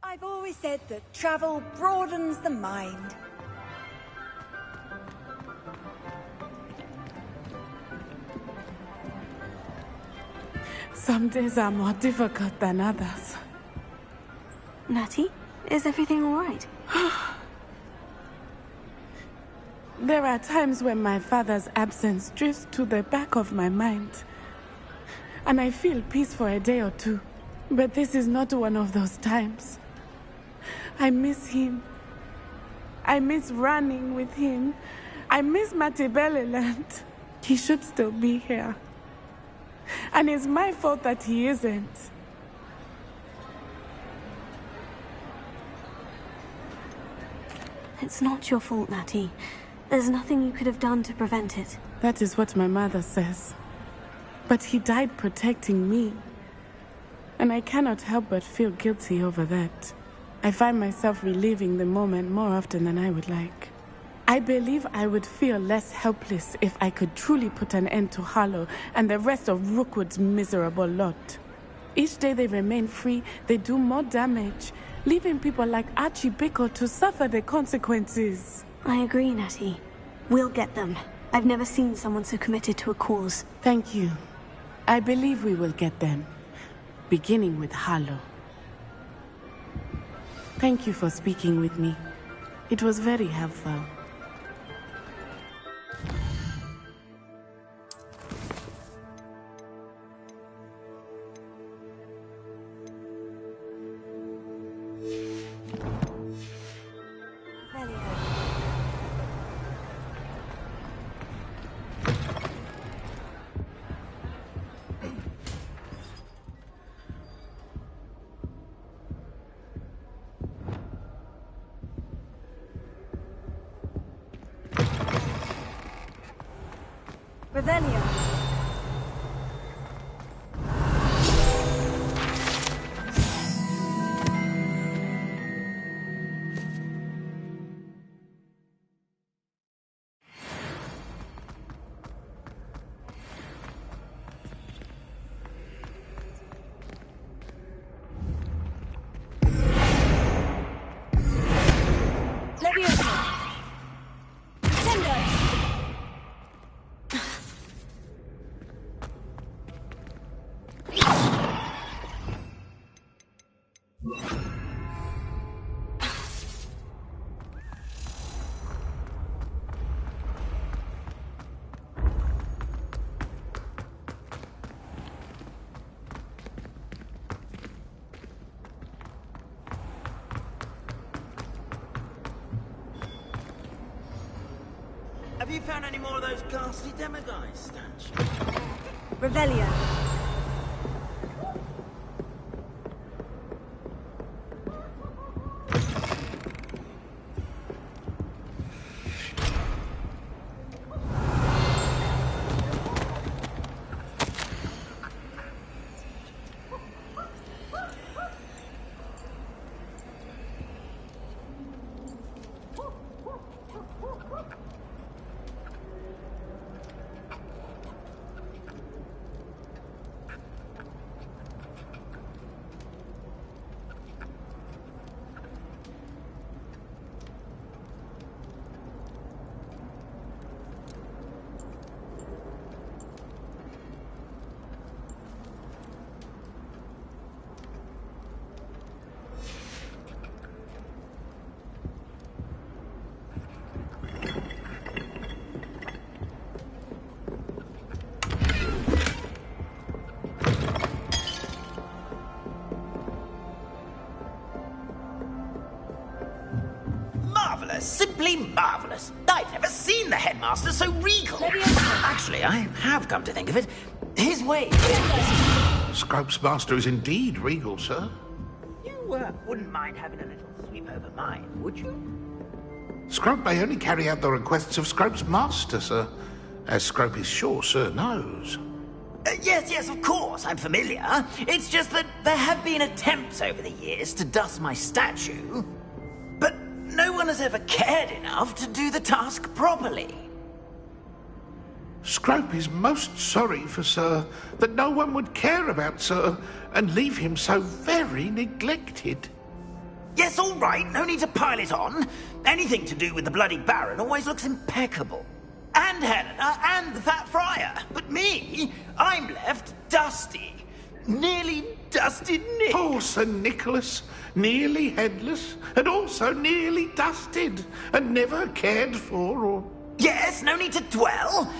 I've always said that travel broadens the mind. Some days are more difficult than others. Natty, is everything all right? There are times when my father's absence drifts to the back of my mind, and I feel peace for a day or two. But this is not one of those times. I miss him. I miss running with him. I miss Matibeleland. He should still be here. And it's my fault that he isn't. It's not your fault, Natty. There's nothing you could have done to prevent it. That is what my mother says. But he died protecting me. And I cannot help but feel guilty over that. I find myself reliving the moment more often than I would like. I believe I would feel less helpless if I could truly put an end to Harlow and the rest of Rookwood's miserable lot. Each day they remain free, they do more damage, leaving people like Archie Bickle to suffer the consequences. I agree, Natty. We'll get them. I've never seen someone so committed to a cause. Thank you. I believe we will get them. Beginning with Harlow. Thank you for speaking with me. It was very helpful. Revelio. Have you found any more of those ghastly demi-guys statues? Revelio. Simply marvellous. I've never seen the headmaster so regal. Actually, I have come to think of it. His way... Scrope's master is indeed regal, sir. You wouldn't mind having a little sweep over mine, would you? Scrope may only carry out the requests of Scrope's master, sir. As Scrope is sure sir knows. Yes, of course, I'm familiar. It's just that there have been attempts over the years to dust my statue. But no one has ever cared enough to do the task properly. Scrope is most sorry for sir that no one would care about sir and leave him so very neglected. Yes, all right, no need to pile it on. Anything to do with the bloody Baron always looks impeccable. And Helena, and the Fat Friar. But me, I'm left dusty. Nearly dusted Nick. Poor Sir Nicholas, nearly headless, and also nearly dusted, and never cared for or... Yes, no need to dwell.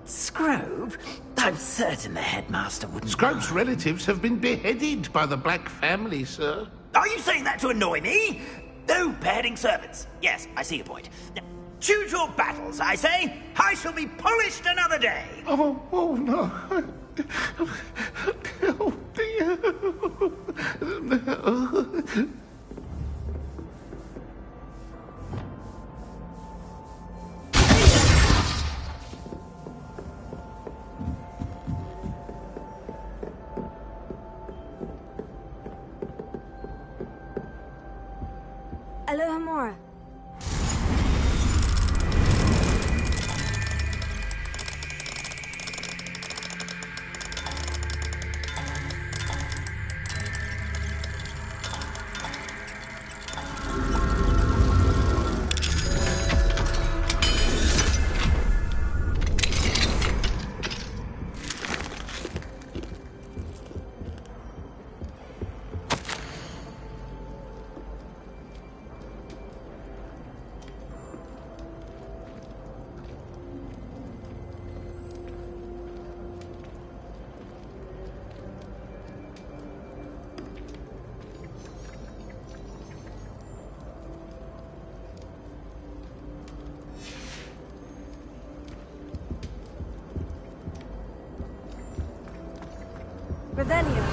Scrope, I'm certain the headmaster wouldn't... Scrope's relatives have been beheaded by the Black family, sir. Are you saying that to annoy me? No beheading servants. Yes, I see your point. Choose your battles, I say. I shall be polished another day. Oh no. Oh, dear. Alohomora. Revelio.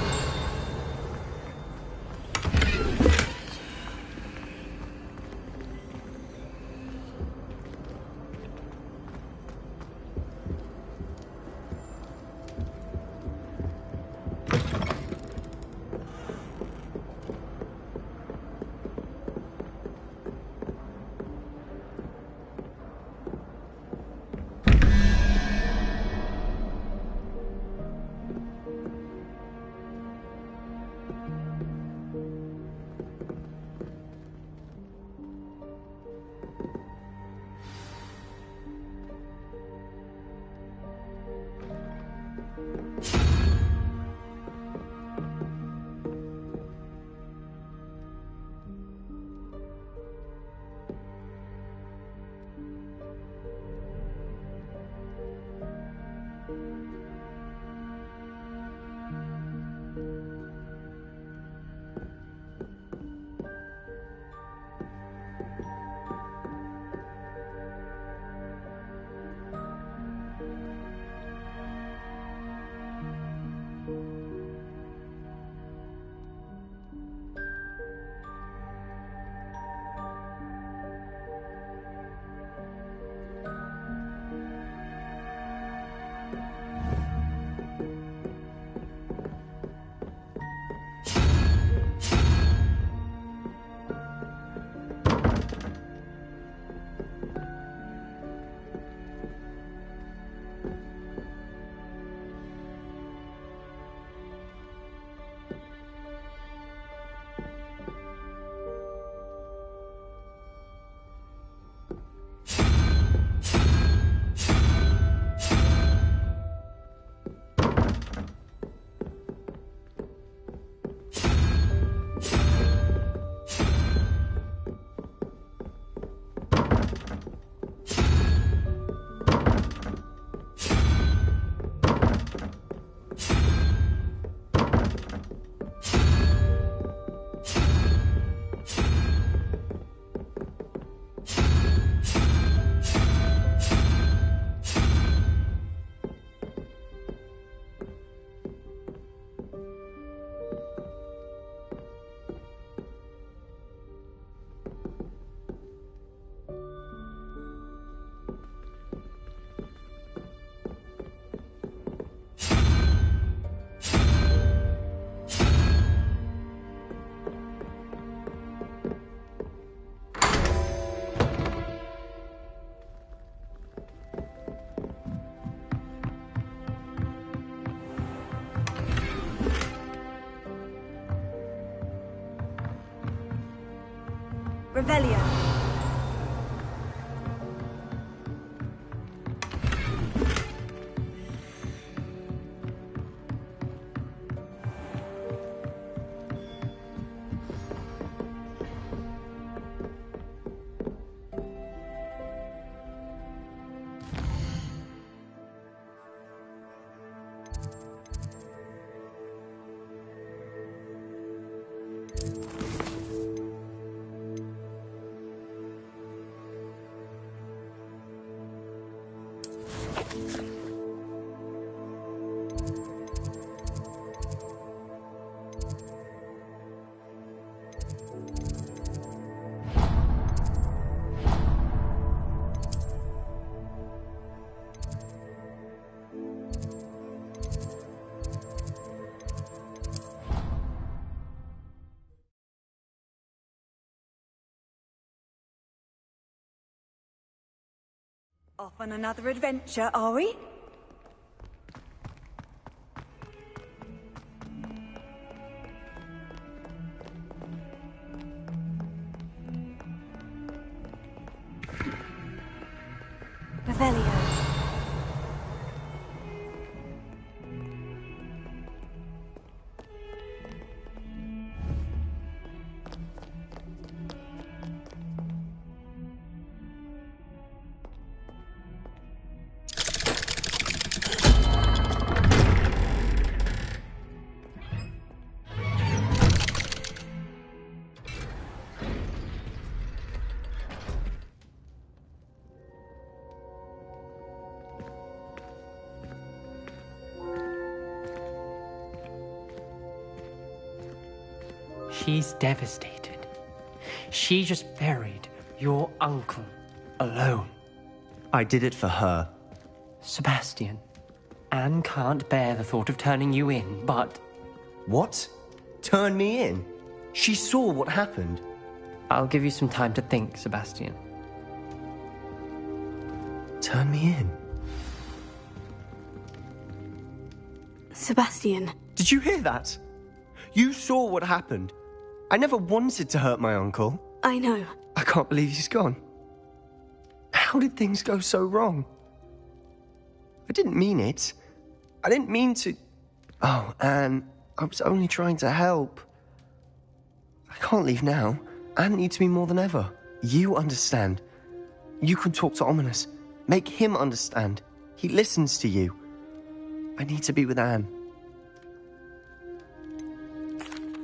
Revelio. Off on another adventure, are we? Revelio. She's devastated. She just buried your uncle alone. I did it for her. Sebastian, Anne can't bear the thought of turning you in, but... What? Turn me in? She saw what happened. I'll give you some time to think, Sebastian. Turn me in? Sebastian. Did you hear that? You saw what happened. I never wanted to hurt my uncle. I know. I can't believe he's gone. How did things go so wrong? I didn't mean it. I didn't mean to... Oh, Anne, I was only trying to help. I can't leave now. Anne needs me more than ever. You understand. You can talk to Ominous. Make him understand. He listens to you. I need to be with Anne.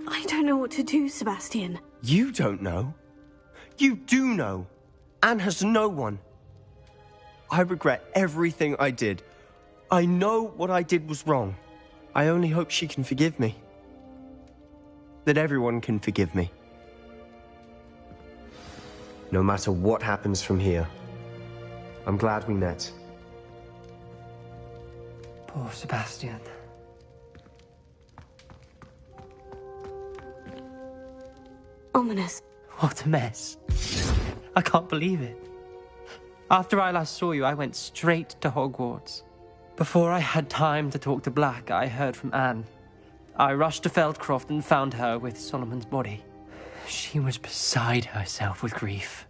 I don't know what to do, Sebastian. You don't know. You do know. Anne has no one. I regret everything I did. I know what I did was wrong. I only hope she can forgive me. That everyone can forgive me. No matter what happens from here, I'm glad we met. Poor Sebastian. Ominous. What a mess. I can't believe it. After I last saw you, I went straight to Hogwarts. Before I had time to talk to Black, I heard from Anne. I rushed to Feldcroft and found her with Solomon's body. She was beside herself with grief.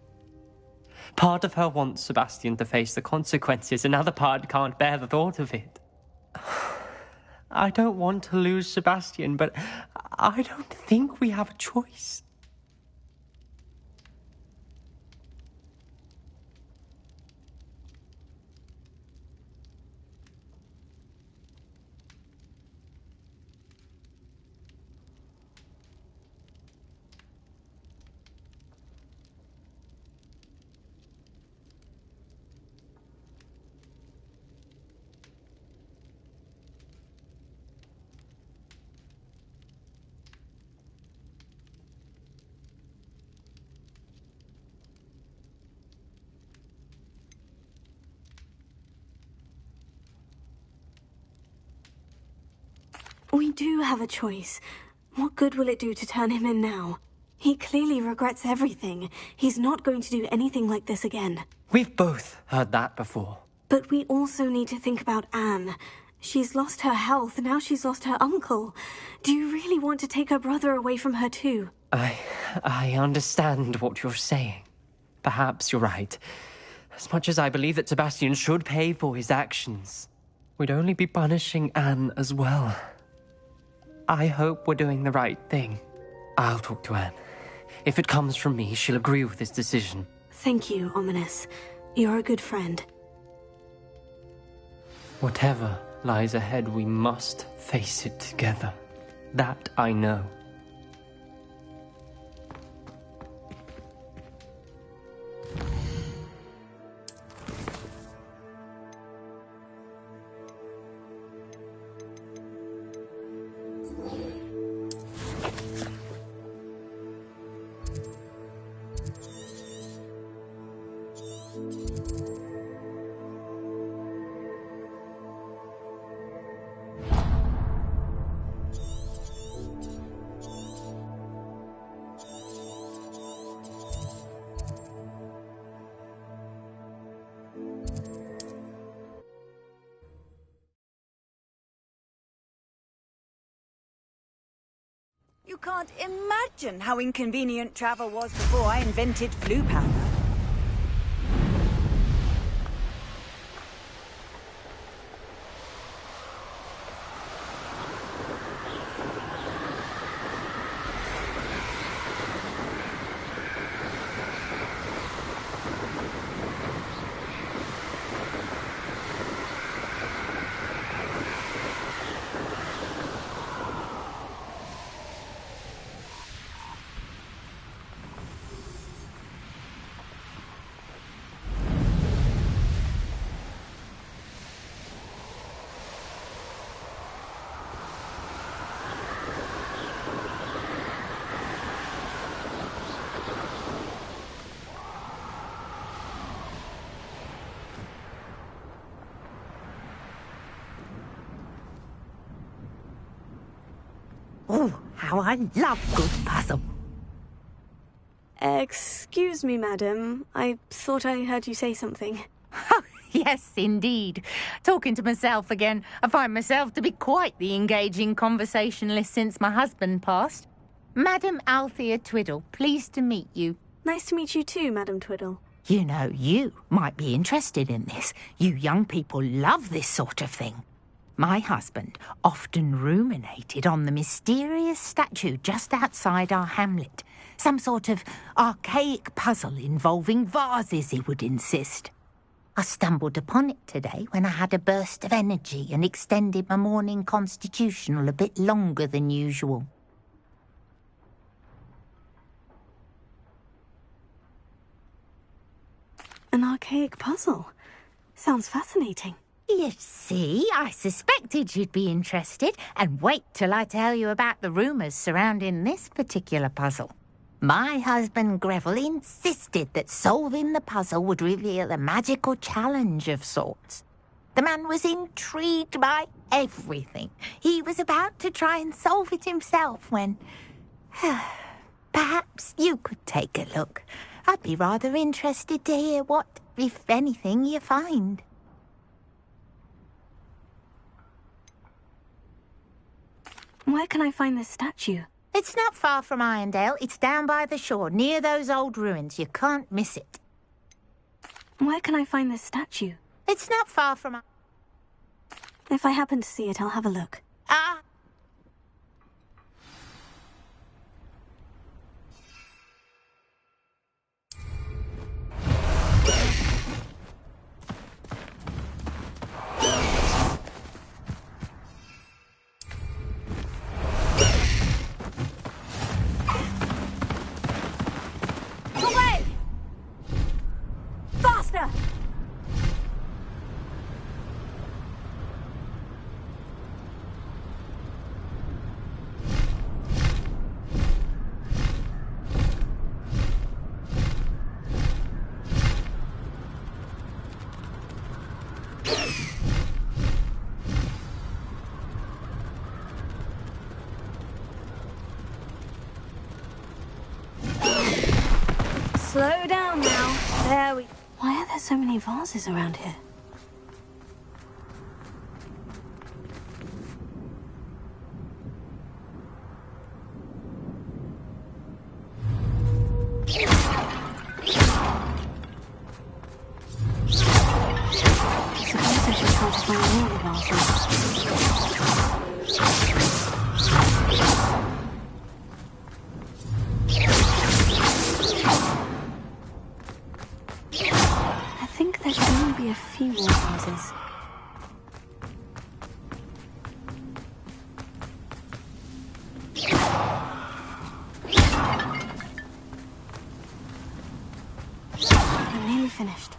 Part of her wants Sebastian to face the consequences, another part can't bear the thought of it. I don't want to lose Sebastian, but I don't think we have a choice. We do have a choice. What good will it do to turn him in now? He clearly regrets everything. He's not going to do anything like this again. We've both heard that before. But we also need to think about Anne. She's lost her health, now she's lost her uncle. Do you really want to take her brother away from her too? I understand what you're saying. Perhaps you're right. As much as I believe that Sebastian should pay for his actions, we'd only be punishing Anne as well. I hope we're doing the right thing. I'll talk to Anne. If it comes from me, she'll agree with this decision. Thank you, Ominous. You're a good friend. Whatever lies ahead, we must face it together. That I know. You can't imagine how inconvenient travel was before I invented flu powder. Oh, how I love good puzzle. Excuse me, madam. I thought I heard you say something. Oh, yes, indeed. Talking to myself again. I find myself to be quite the engaging conversationalist since my husband passed. Madam Althea Twiddle, pleased to meet you. Nice to meet you too, Madam Twiddle. You know, you might be interested in this. You young people love this sort of thing. My husband often ruminated on the mysterious statue just outside our hamlet. Some sort of archaic puzzle involving vases, he would insist. I stumbled upon it today when I had a burst of energy and extended my morning constitutional a bit longer than usual. An archaic puzzle. Sounds fascinating. You see, I suspected you'd be interested, and wait till I tell you about the rumours surrounding this particular puzzle. My husband Greville insisted that solving the puzzle would reveal a magical challenge of sorts. The man was intrigued by everything. He was about to try and solve it himself when... Perhaps you could take a look. I'd be rather interested to hear what, if anything, you find. Where can I find this statue? It's not far from Irondale. It's down by the shore, near those old ruins. You can't miss it. Where can I find this statue? It's not far from... If I happen to see it, I'll have a look. Ah! Away! Faster! Slow down now. There we... Why are there so many vases around here? Suppose I should try to find more of ours. I think there should only be a few more houses. I'm nearly finished.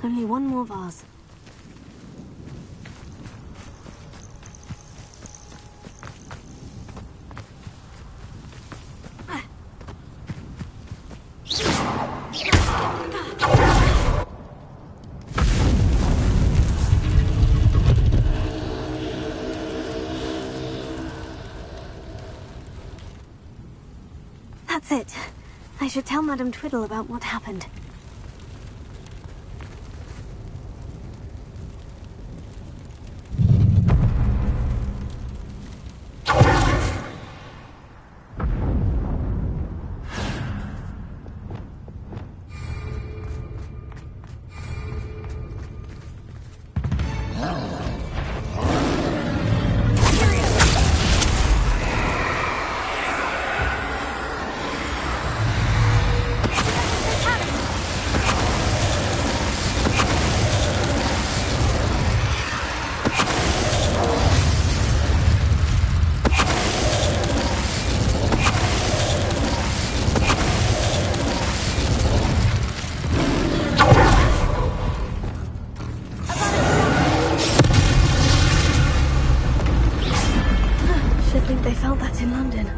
Only one more vase. That's it. I should tell Madame Twiddle about what happened. Should think they felt that in London.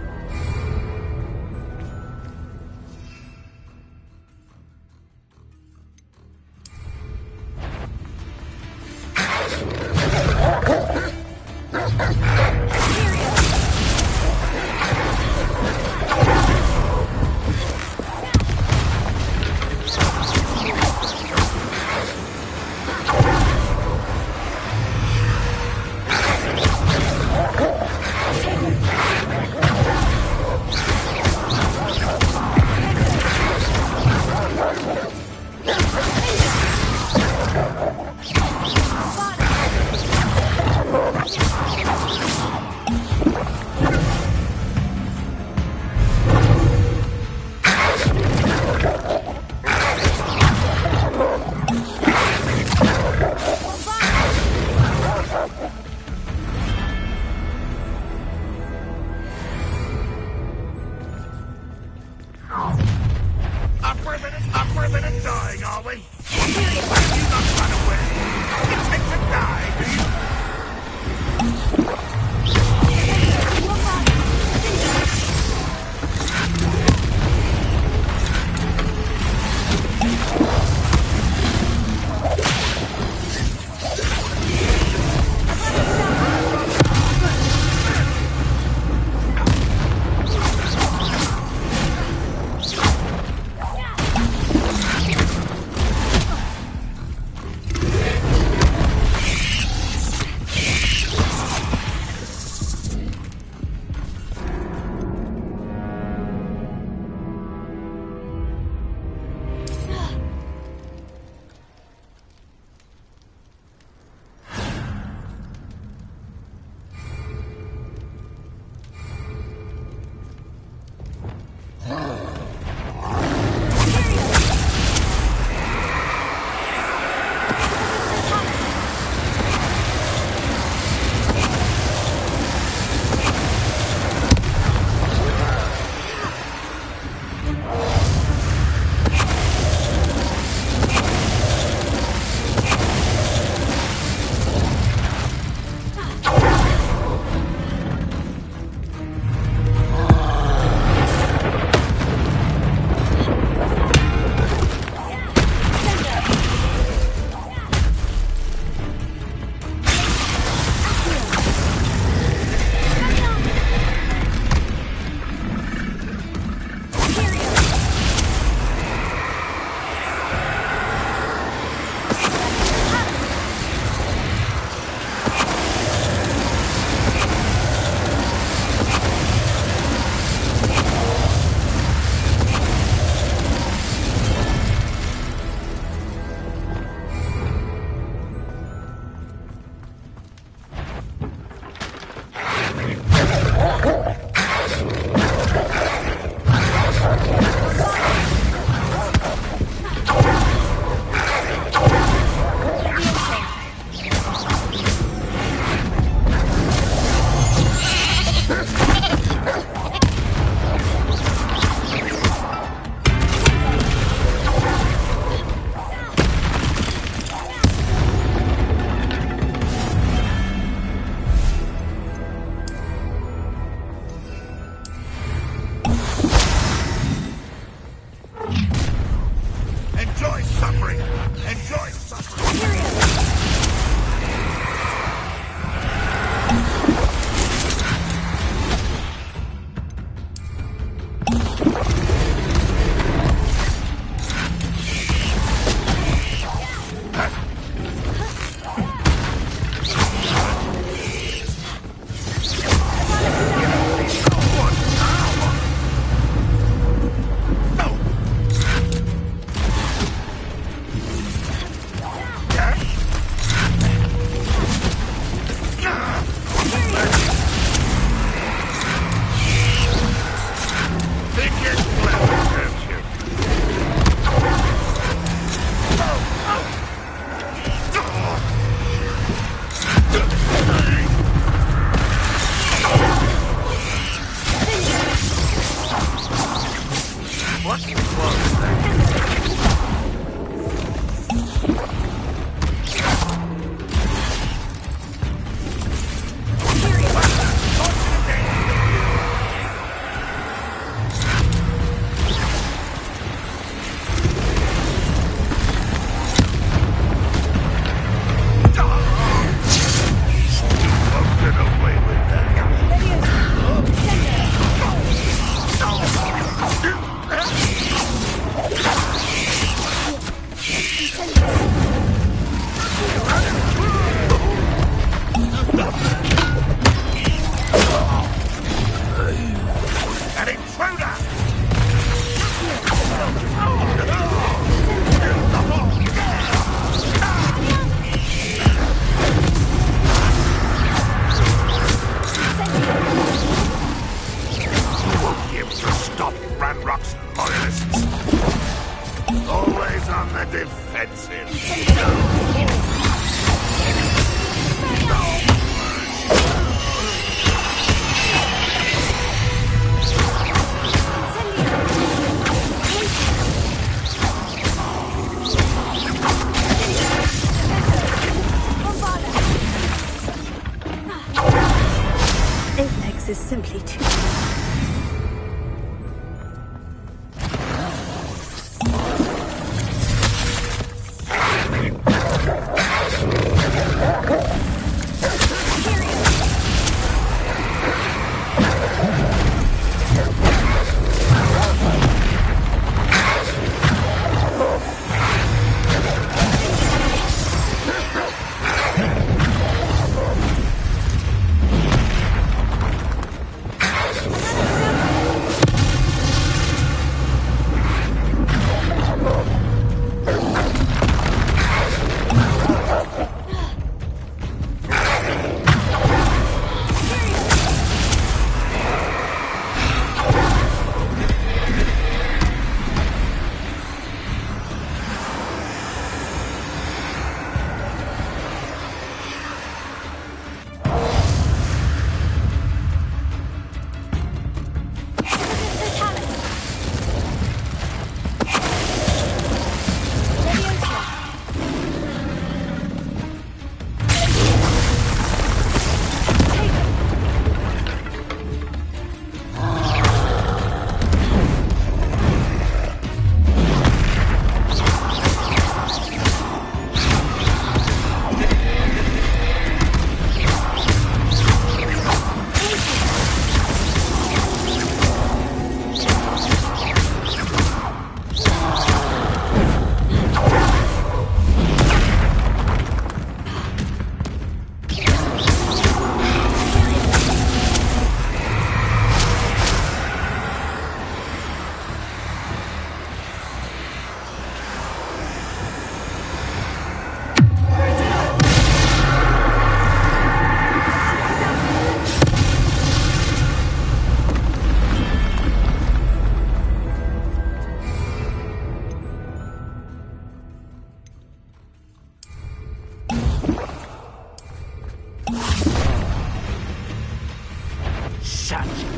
This is simply too...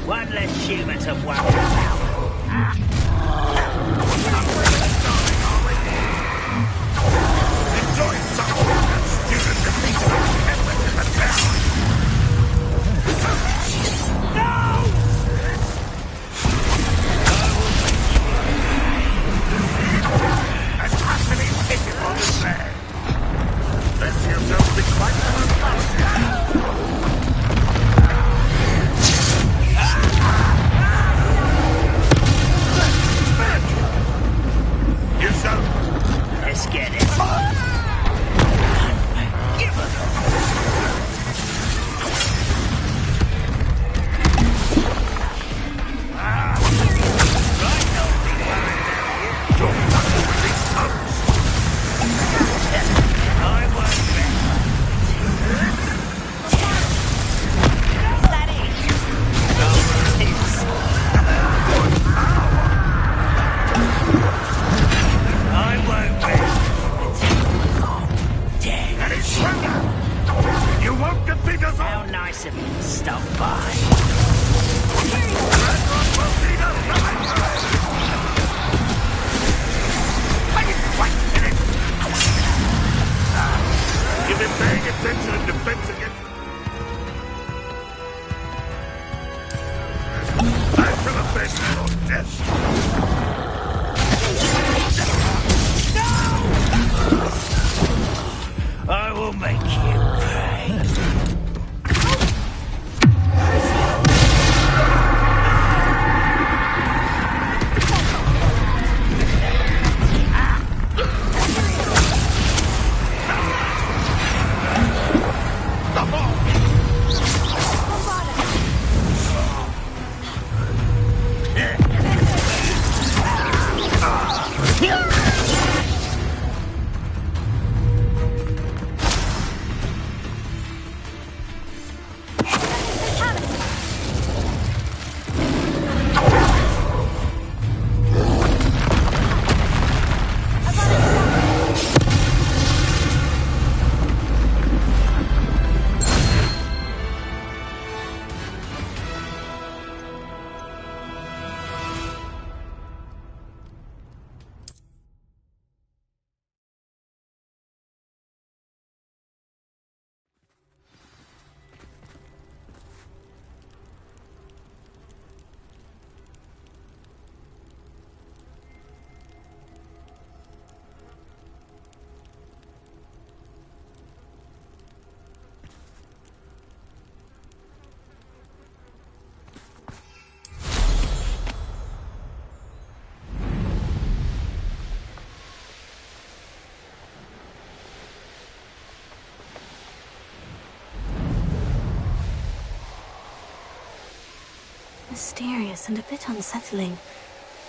One less human to worry about. Let's get it. How nice of you to stop by. You've been paying attention in defense against... I shall avenge your death. I will make you pay. Mysterious and a bit unsettling.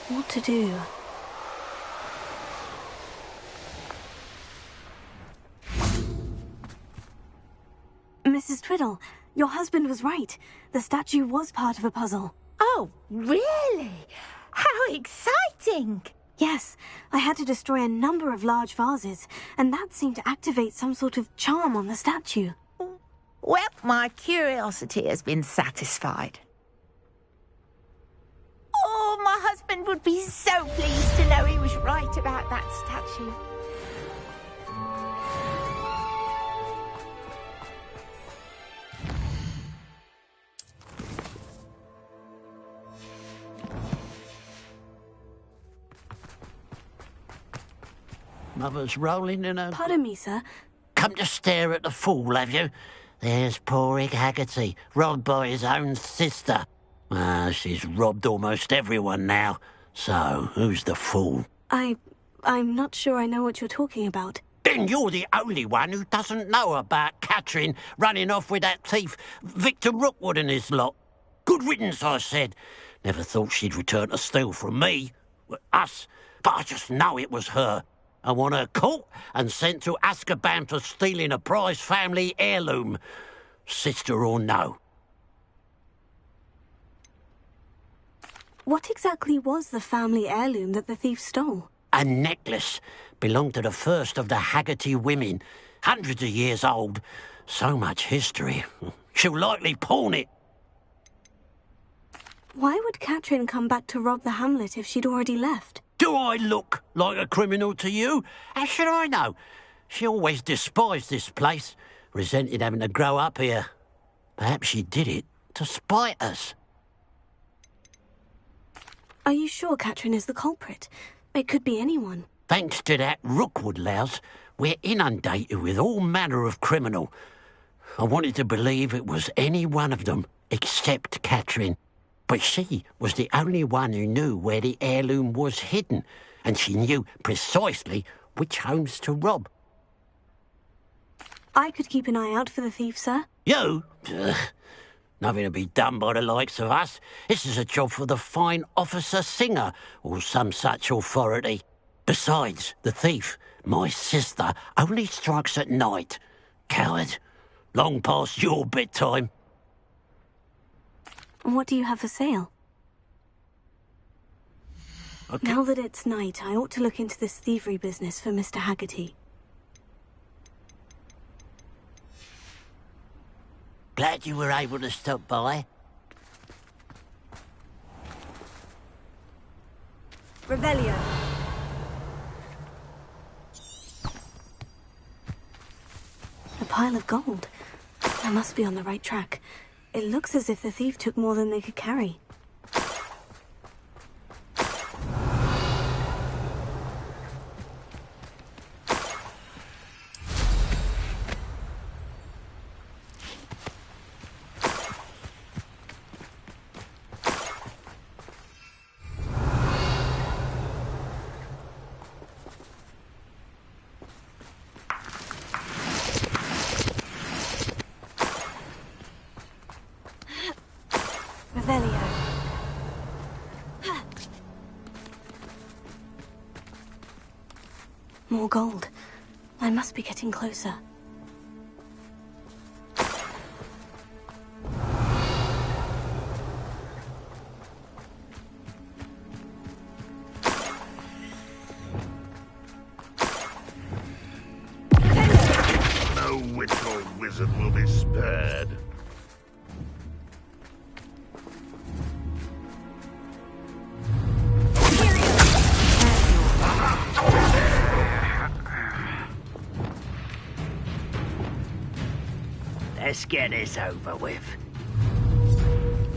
What to do? Mrs. Twiddle, your husband was right. The statue was part of a puzzle. Oh, really? How exciting! Yes, I had to destroy a number of large vases, and that seemed to activate some sort of charm on the statue. Well, my curiosity has been satisfied. Oh, my husband would be so pleased to know he was right about that statue. Mother's rolling in her... Pardon me, sir. Come to stare at the fool, have you? There's poor Ig Haggerty, robbed by his own sister. She's robbed almost everyone now. So, who's the fool? I'm not sure I know what you're talking about. Then you're the only one who doesn't know about Catherine running off with that thief, Victor Rookwood and his lot. Good riddance, I said. Never thought she'd return to steal from me. Us. But I just know it was her. I want her caught and sent to Azkaban for stealing a prize family heirloom. Sister or no. What exactly was the family heirloom that the thief stole? A necklace. Belonged to the first of the Haggerty women. Hundreds of years old. So much history. She'll likely pawn it. Why would Catherine come back to rob the hamlet if she'd already left? Do I look like a criminal to you? How should I know? She always despised this place, resented having to grow up here. Perhaps she did it to spite us. Are you sure Catherine is the culprit? It could be anyone. Thanks to that Rookwood louse, we're inundated with all manner of criminal. I wanted to believe it was any one of them, except Catherine. But she was the only one who knew where the heirloom was hidden, and she knew precisely which homes to rob. I could keep an eye out for the thief, sir. You? Nothing to be done by the likes of us. This is a job for the fine officer Singer, or some such authority. Besides, the thief, my sister, only strikes at night. Coward. Long past your bedtime. What do you have for sale? Okay. Now that it's night, I ought to look into this thievery business for Mr. Haggerty. Glad you were able to stop by. Revelio. A pile of gold. I must be on the right track. It looks as if the thief took more than they could carry. Revelio. More gold. I must be getting closer. No witch or wizard will be spared. Let's get this over with.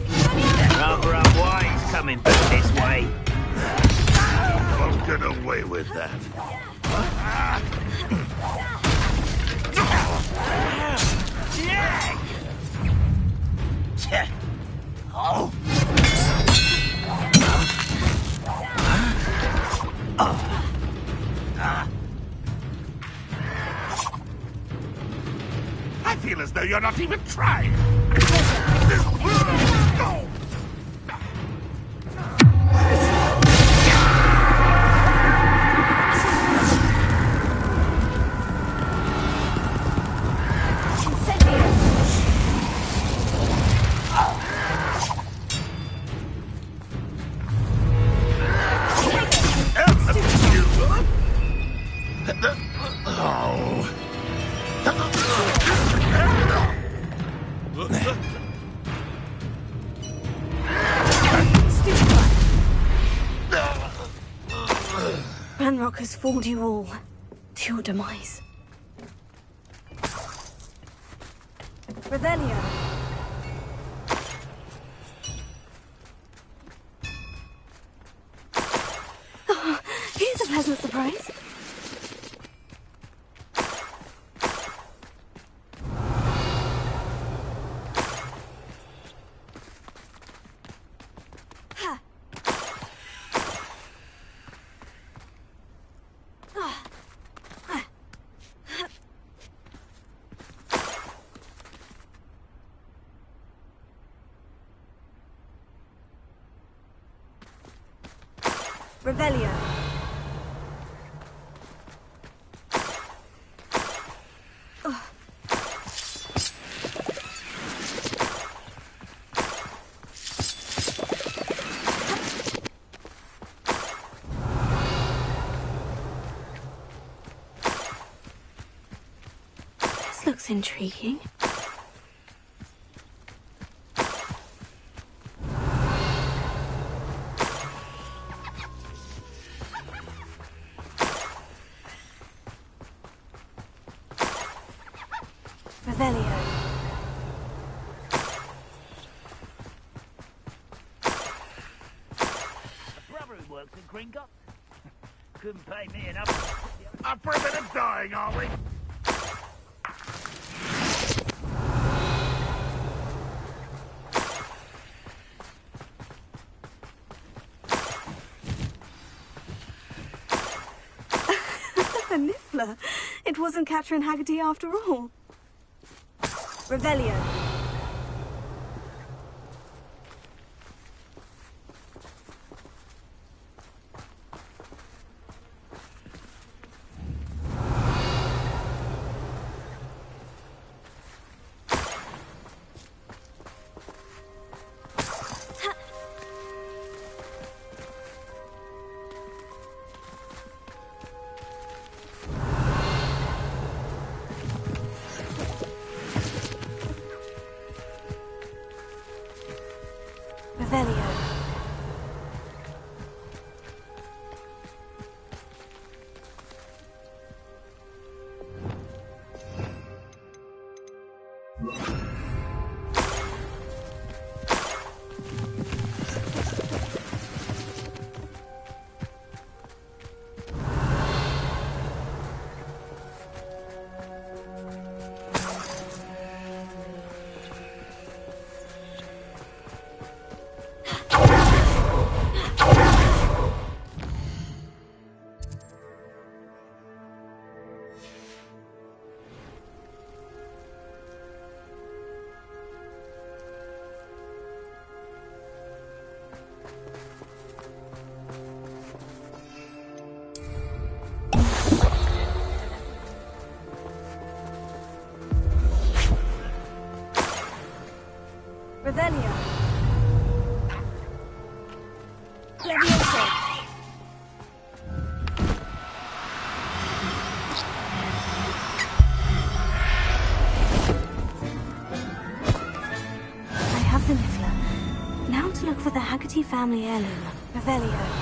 There are other unwise coming back this way. Won't get away with that. Oh. I feel as though you're not even trying. Ranrock has fooled you all to your demise. Revelio. Oh, here's a pleasant surprise. Revelio. This looks intriguing. Revelio. Brother who works in Gringot. Couldn't pay me enough. Up for a bit of dying, are we? A niffler. It wasn't Catherine Haggerty after all. Revelio. Revelio. Revelio. Levioso. I have the niffler. Now to look for the Haggerty family heirloom. Revelio.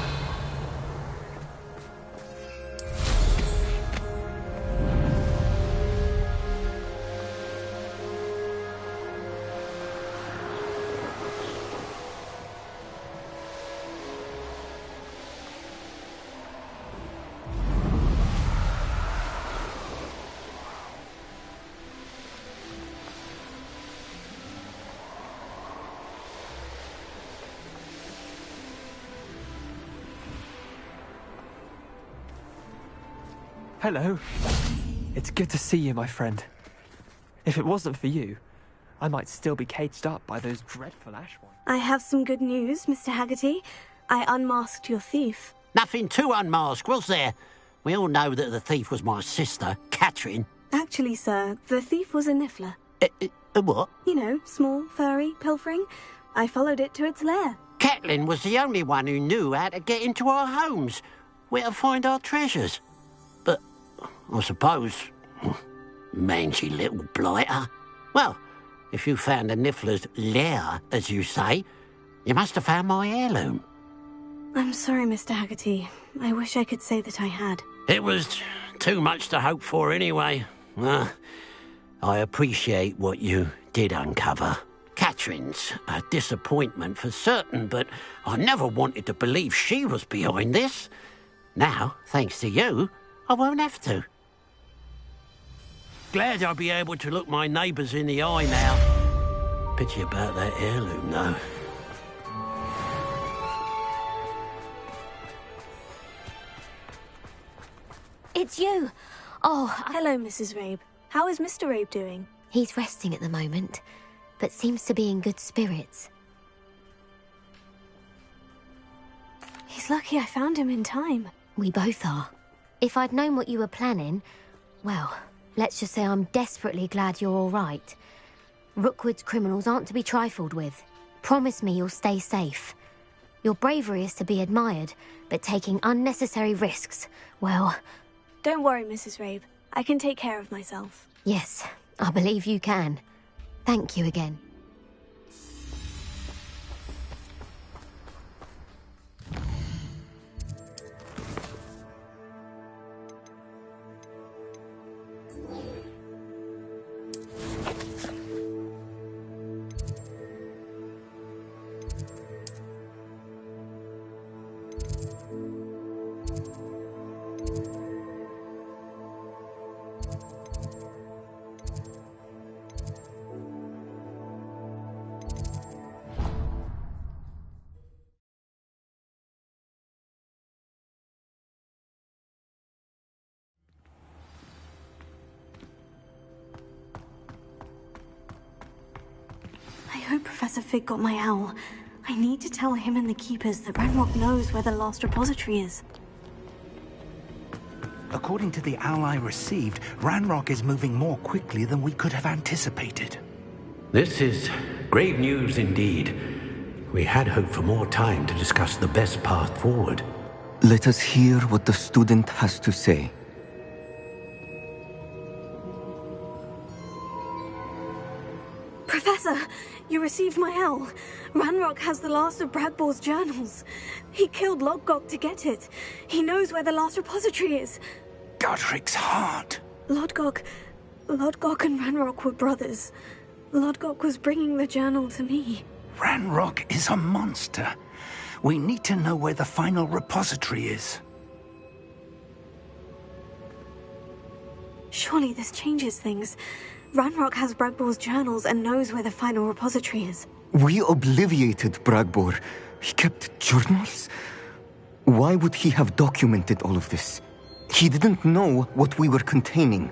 Hello. It's good to see you, my friend. If it wasn't for you, I might still be caged up by those dreadful ash ones. I have some good news, Mr. Haggerty. I unmasked your thief. Nothing to unmask, was there? We all know that the thief was my sister, Catherine. Actually, sir, the thief was a niffler. What? You know, small, furry, pilfering. I followed it to its lair. Catelyn was the only one who knew how to get into our homes, where to find our treasures. But I suppose, mangy little blighter. Well, if you found the niffler's lair, as you say, you must have found my heirloom. I'm sorry, Mr. Haggerty. I wish I could say that I had. It was too much to hope for anyway. I appreciate what you did uncover. Catherine's a disappointment for certain, but I never wanted to believe she was behind this. Now, thanks to you, I won't have to. Glad I'll be able to look my neighbours in the eye now. Pity about that heirloom, though. It's you! Oh, Hello, Mrs. Rabe. How is Mr. Rabe doing? He's resting at the moment, but seems to be in good spirits. He's lucky I found him in time. We both are. If I'd known what you were planning, well, let's just say I'm desperately glad you're all right. Rookwood's criminals aren't to be trifled with. Promise me you'll stay safe. Your bravery is to be admired, but taking unnecessary risks, well... Don't worry, Mrs. Rabe. I can take care of myself. Yes, I believe you can. Thank you again. I hope Professor Fig got my owl. I need to tell him and the Keepers that Ranrock knows where the last repository is. According to the owl I received, Ranrock is moving more quickly than we could have anticipated. This is grave news indeed. We had hoped for more time to discuss the best path forward. Let us hear what the student has to say. Professor, you received my owl. Ranrock has the last of Bragbor's journals. He killed Lodgok to get it. He knows where the last repository is. Godric's heart. Lodgok and Ranrock were brothers. Lodgok was bringing the journal to me. Ranrock is a monster. We need to know where the final repository is. Surely this changes things. Ranrock has Bragbor's journals and knows where the final repository is. We obliviated Bragbor. He kept journals? Why would he have documented all of this? He didn't know what we were containing.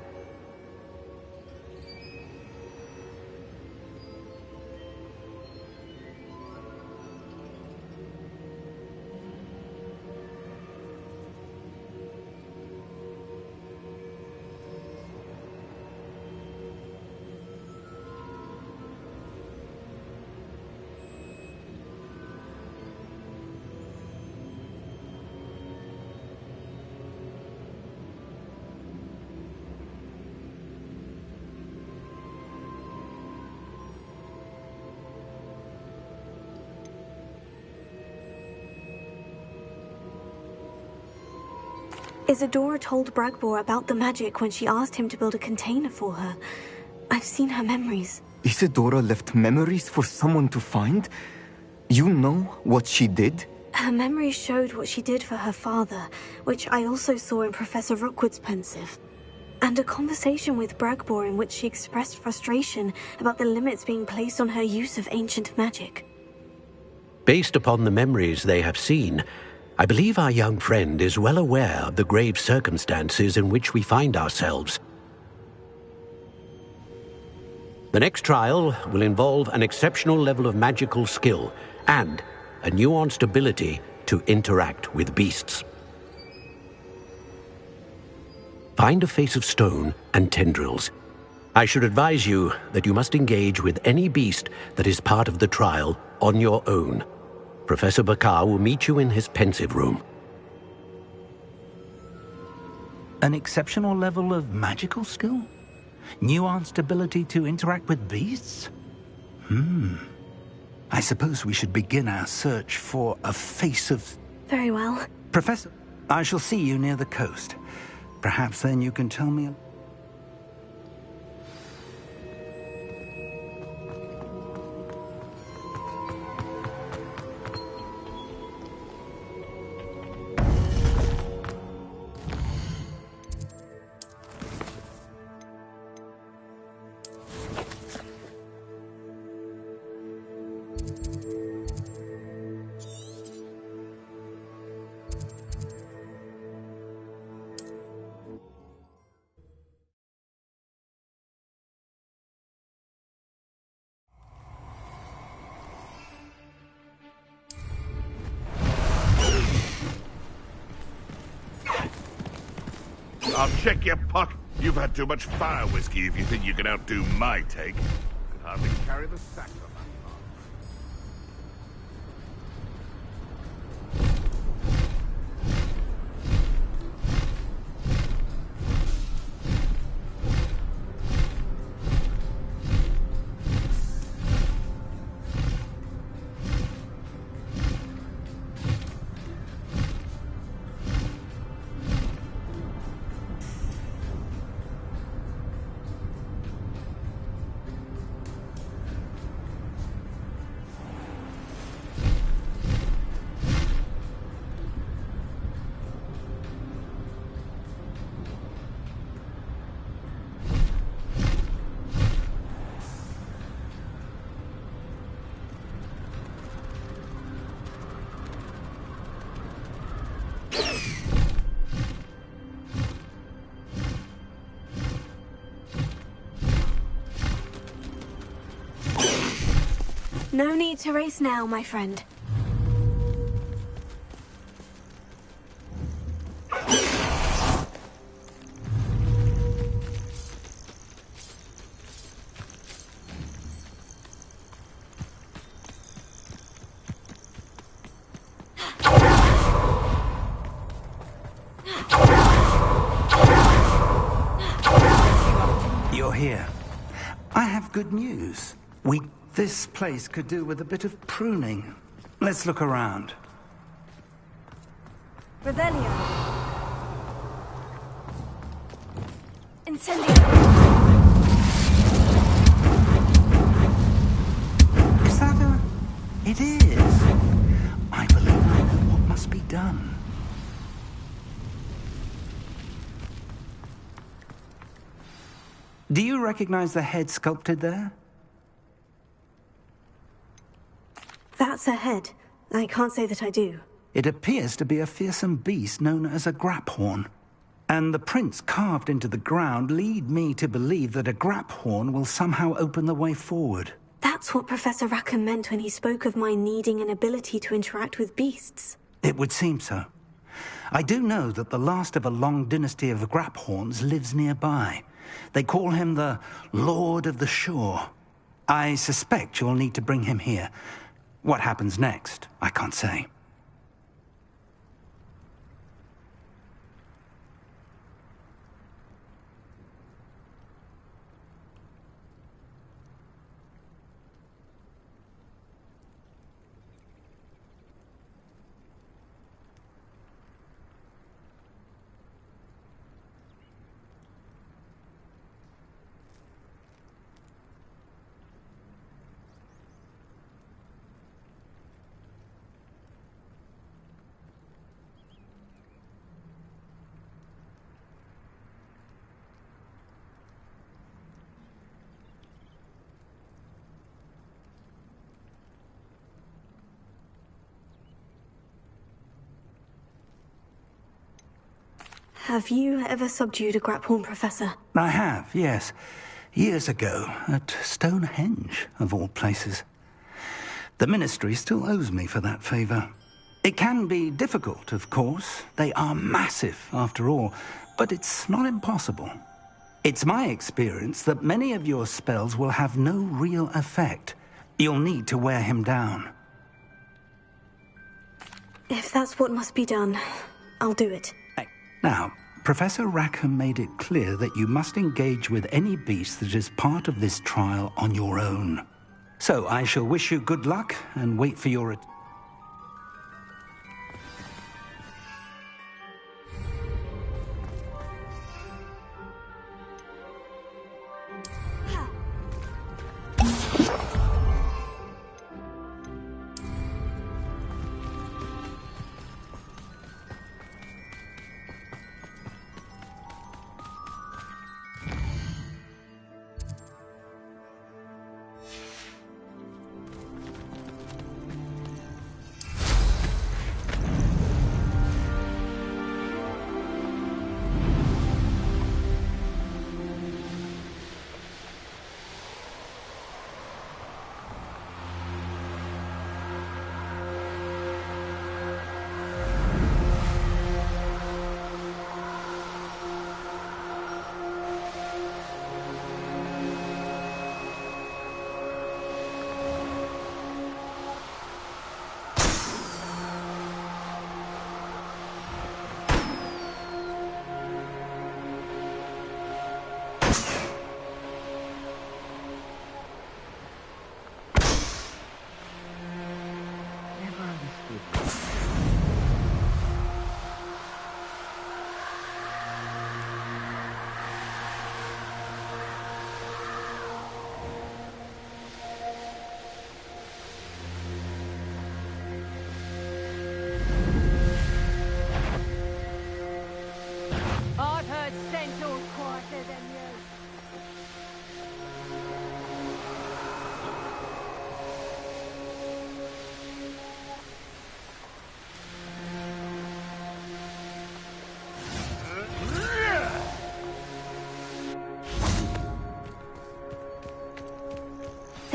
Isadora told Bragbor about the magic when she asked him to build a container for her. I've seen her memories. Isadora left memories for someone to find? You know what she did? Her memories showed what she did for her father, which I also saw in Professor Rookwood's pensive. And a conversation with Bragbor in which she expressed frustration about the limits being placed on her use of ancient magic. Based upon the memories they have seen, I believe our young friend is well aware of the grave circumstances in which we find ourselves. The next trial will involve an exceptional level of magical skill and a nuanced ability to interact with beasts. Find a face of stone and tendrils. I should advise you that you must engage with any beast that is part of the trial on your own. Professor Bakar will meet you in his pensive room. An exceptional level of magical skill? Nuanced ability to interact with beasts? I suppose we should begin our search for a face of Very well. Professor, I shall see you near the coast. Perhaps then you can tell me... I'll check your pot. You've had too much fire whiskey if you think you can outdo my take. Could hardly carry the sack on that part. No need to race now, my friend. You're here. I have good news. This place could do with a bit of pruning. Let's look around. Revelio. Incendio. Is that a... It is. I believe I know what must be done. Do you recognize the head sculpted there? That's a head. I can't say that I do. It appears to be a fearsome beast known as a graphorn. And the prints carved into the ground lead me to believe that a graphorn will somehow open the way forward. That's what Professor Rackham meant when he spoke of my needing an ability to interact with beasts. It would seem so. I do know that the last of a long dynasty of graphorns lives nearby. They call him the Lord of the Shore. I suspect you'll need to bring him here. What happens next, I can't say. Have you ever subdued a graphorn, Professor? I have, yes. Years ago, at Stonehenge, of all places. The Ministry still owes me for that favor. It can be difficult, of course. They are massive, after all, but it's not impossible. It's my experience that many of your spells will have no real effect. You'll need to wear him down. If that's what must be done, I'll do it. Now, Professor Rackham made it clear that you must engage with any beast that is part of this trial on your own. So I shall wish you good luck and wait for your...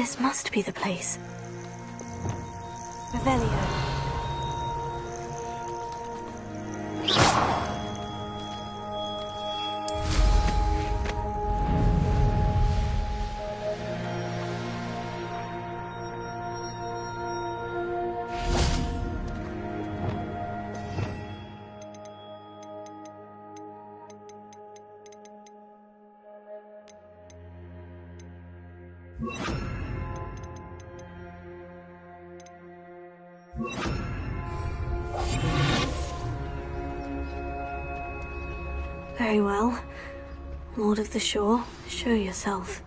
This must be the place. Revelio. Very well. Lord of the Shore, show yourself.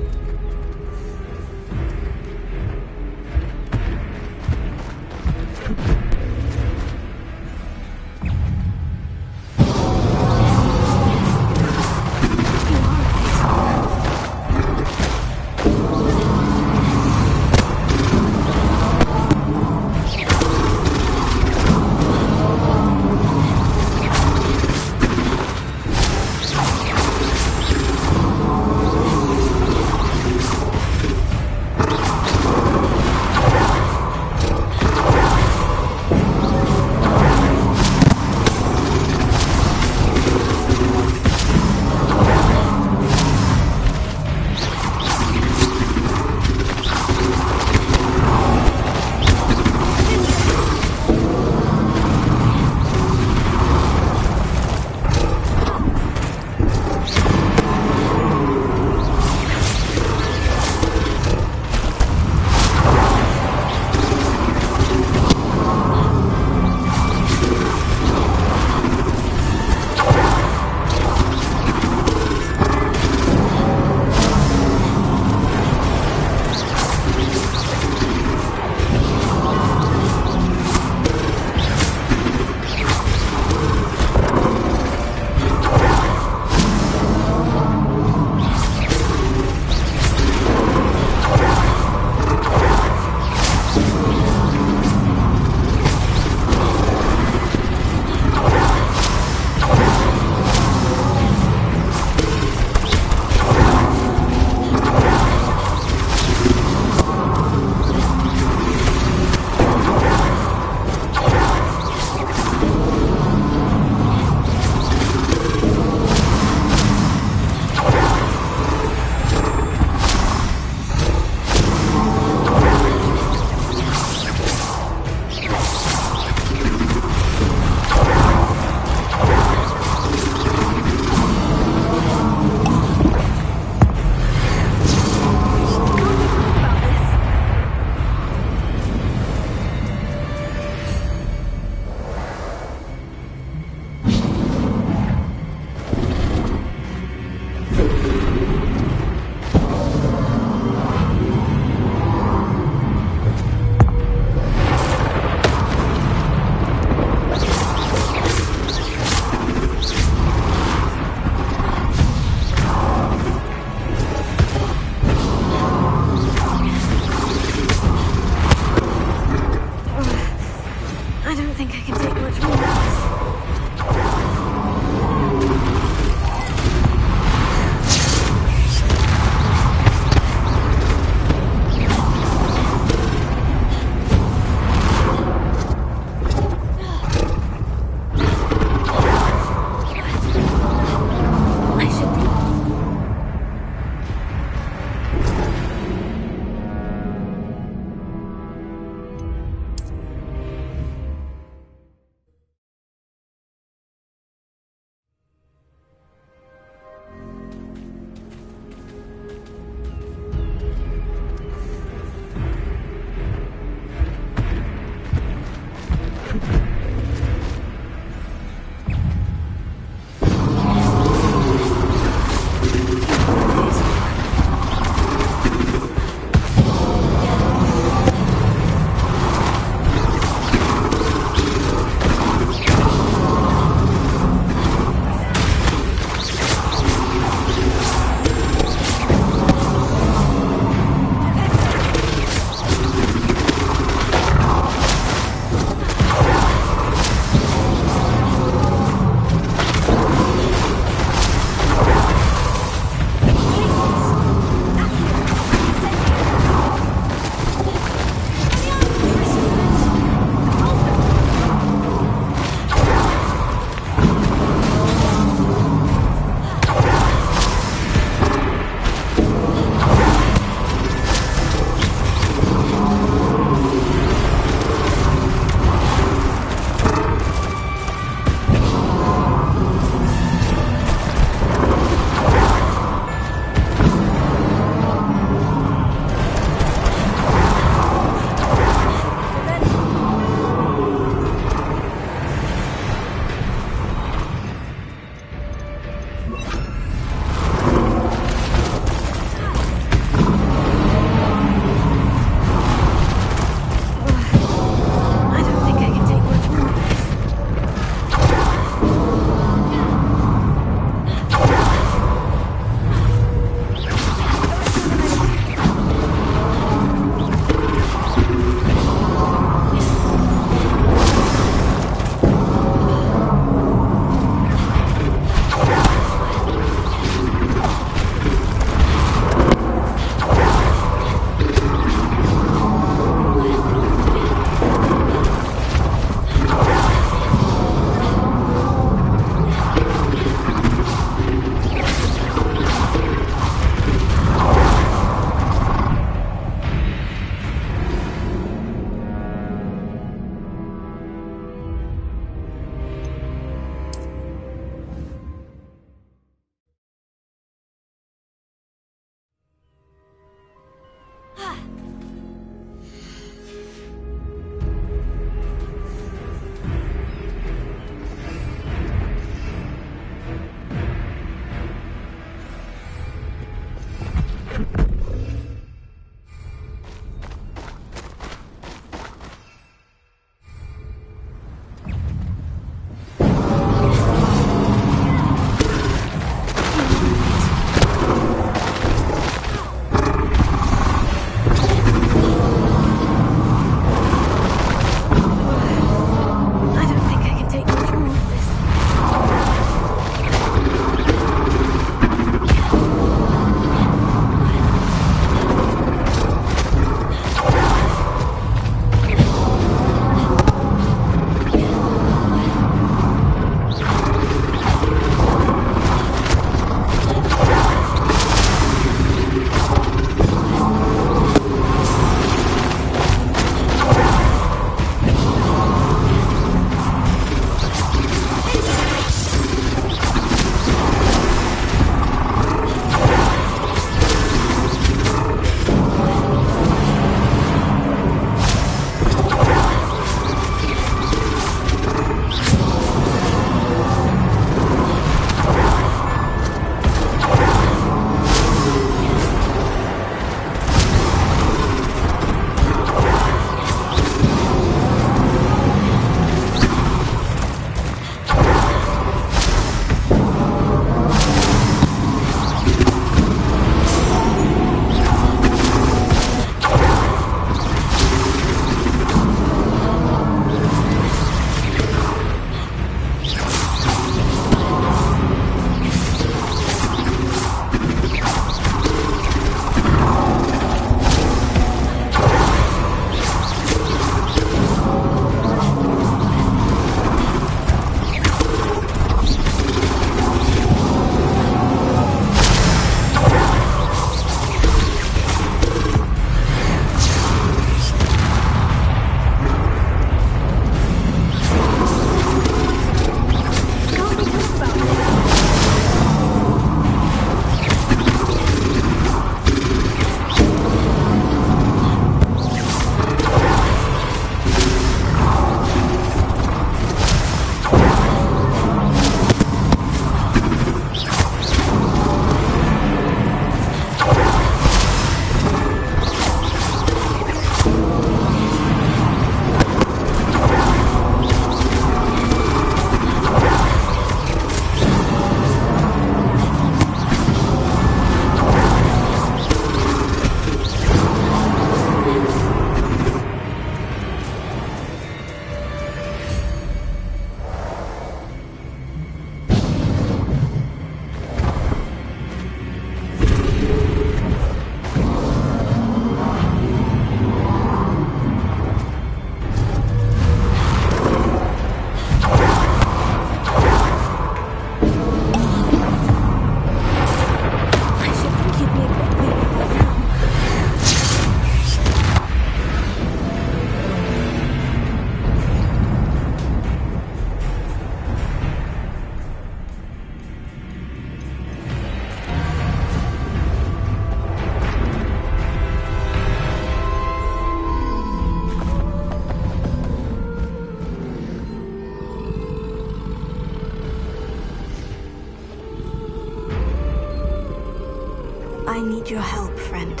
I need your help, friend.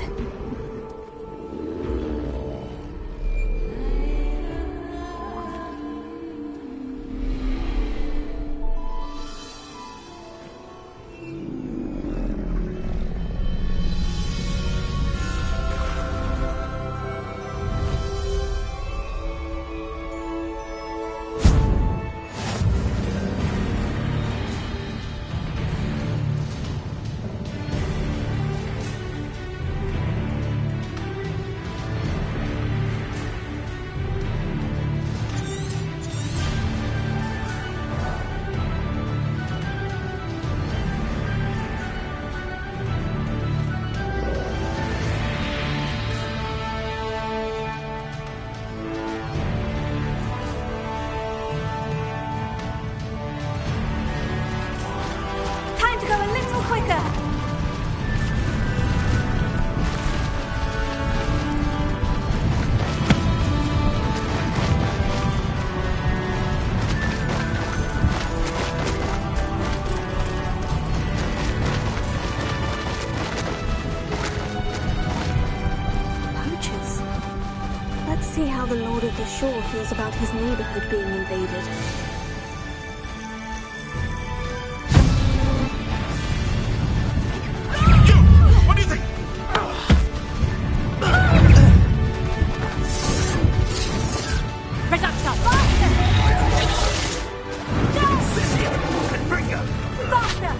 See how the Lord of the Shore feels about his neighborhood being invaded. What do you think? Reductor! Faster!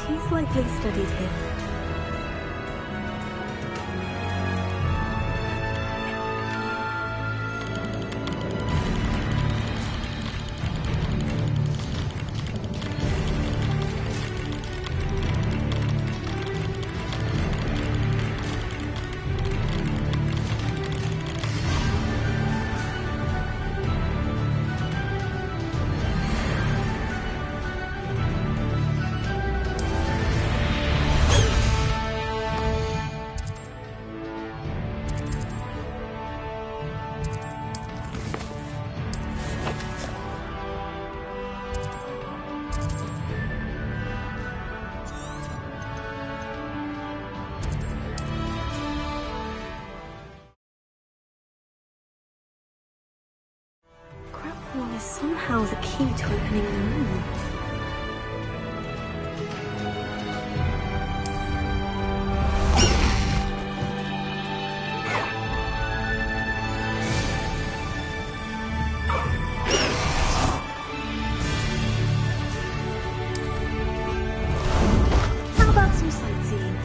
He's likely studied here. Is somehow the key to opening the room. How about some sightseeing?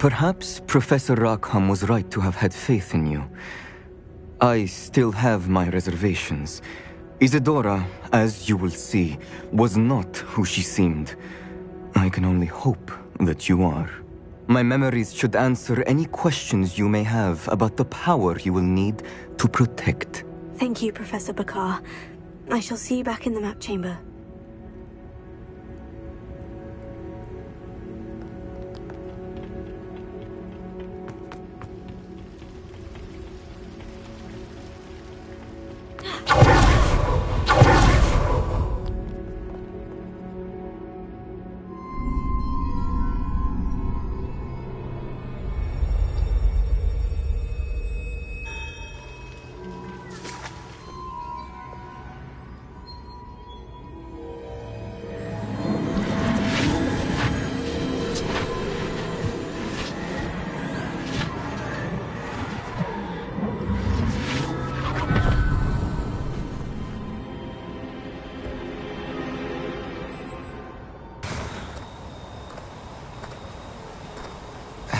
Perhaps Professor Rackham was right to have had faith in you. I still have my reservations. Isadora, as you will see, was not who she seemed. I can only hope that you are. My memories should answer any questions you may have about the power you will need to protect. Thank you, Professor Bakar. I shall see you back in the map chamber.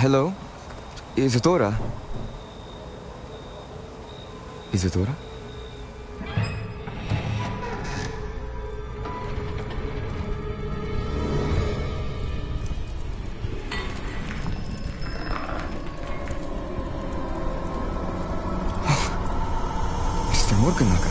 Hello? Isadora? Isadora? Mr. Morganlock,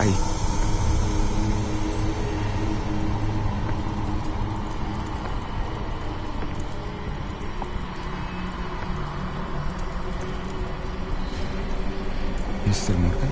Mr. Morgan?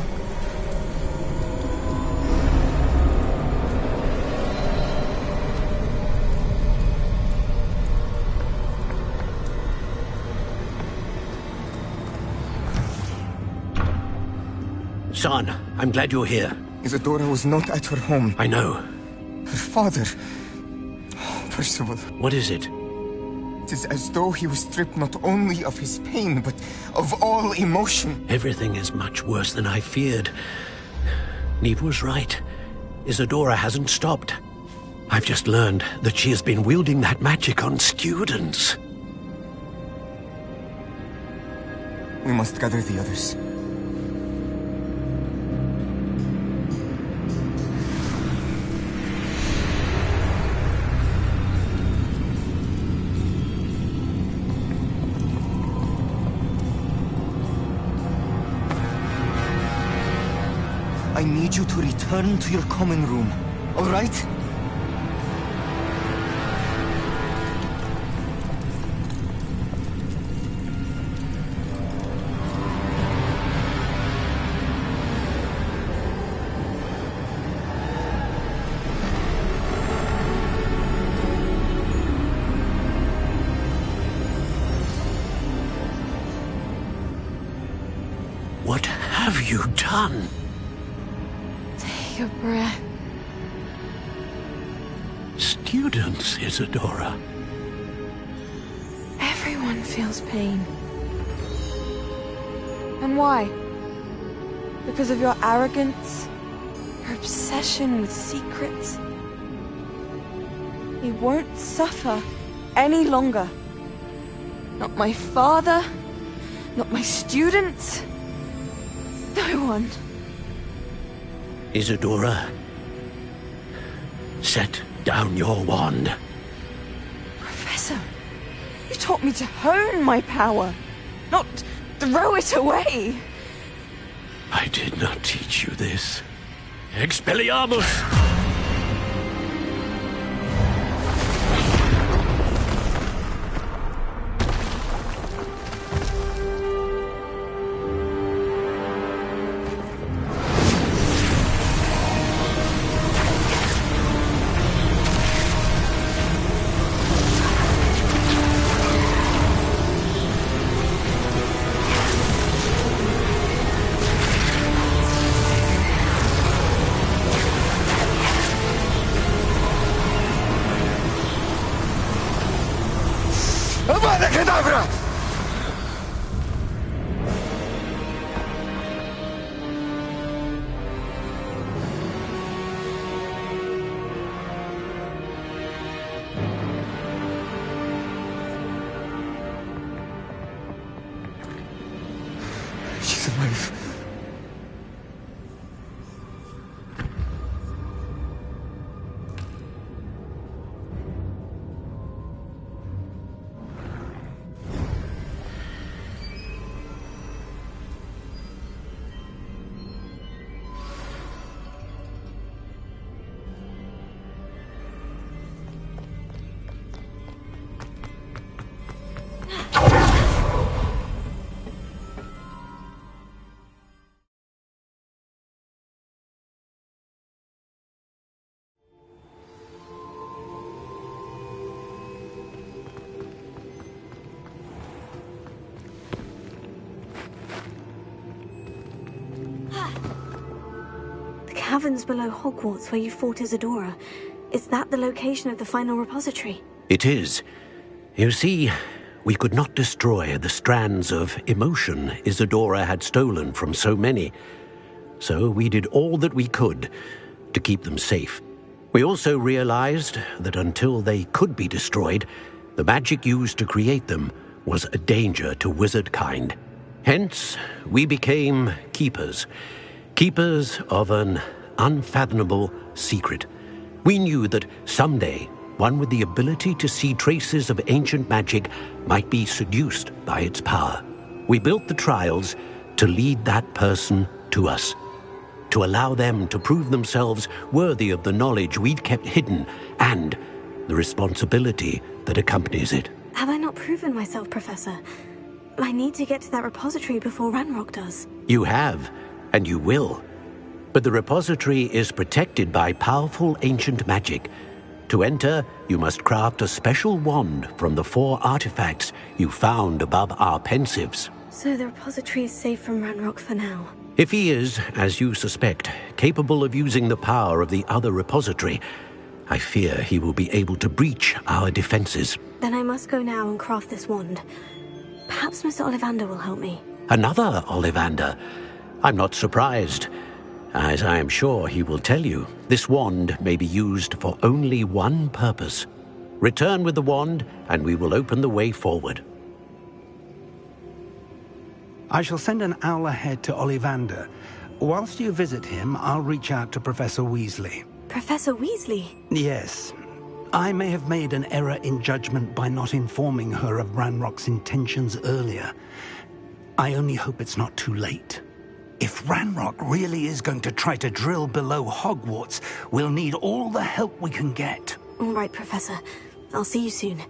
Son, I'm glad you're here. Isadora was not at her home. I know. Her father... Percival. What is it? It is as though he was stripped not only of his pain, but of all emotion. Everything is much worse than I feared. Neve was right. Isadora hasn't stopped. I've just learned that she has been wielding that magic on students. We must gather the others. I need you to return to your common room, all right? What have you done? Take a breath. Students, Isadora. Everyone feels pain. And why? Because of your arrogance? Your obsession with secrets? He won't suffer any longer. Not my father, not my students, no one. Isadora, set down your wand. Professor, you taught me to hone my power, not throw it away. I did not teach you this. Expelliarmus! caverns below Hogwarts where you fought Isadora. Is that the location of the final repository? It is. You see, we could not destroy the strands of emotion Isadora had stolen from so many. So we did all that we could to keep them safe. We also realized that until they could be destroyed, the magic used to create them was a danger to wizard kind. Hence, we became keepers. Keepers of an unfathomable secret. We knew that someday, one with the ability to see traces of ancient magic might be seduced by its power. We built the trials to lead that person to us, to allow them to prove themselves worthy of the knowledge we'd kept hidden and the responsibility that accompanies it. Have I not proven myself, Professor? I need to get to that repository before Ranrock does. You have, and you will. But the repository is protected by powerful ancient magic. To enter, you must craft a special wand from the 4 artifacts you found above our pensives. So the repository is safe from Ranrock for now. If he is, as you suspect, capable of using the power of the other repository, I fear he will be able to breach our defenses. Then I must go now and craft this wand. Perhaps Mr. Ollivander will help me. Another Ollivander? I'm not surprised. As I am sure he will tell you, this wand may be used for only one purpose. Return with the wand, and we will open the way forward. I shall send an owl ahead to Ollivander. Whilst you visit him, I'll reach out to Professor Weasley. Professor Weasley? Yes. I may have made an error in judgment by not informing her of Ranrock's intentions earlier. I only hope it's not too late. If Ranrock really is going to try to drill below Hogwarts, we'll need all the help we can get. All right, Professor. I'll see you soon.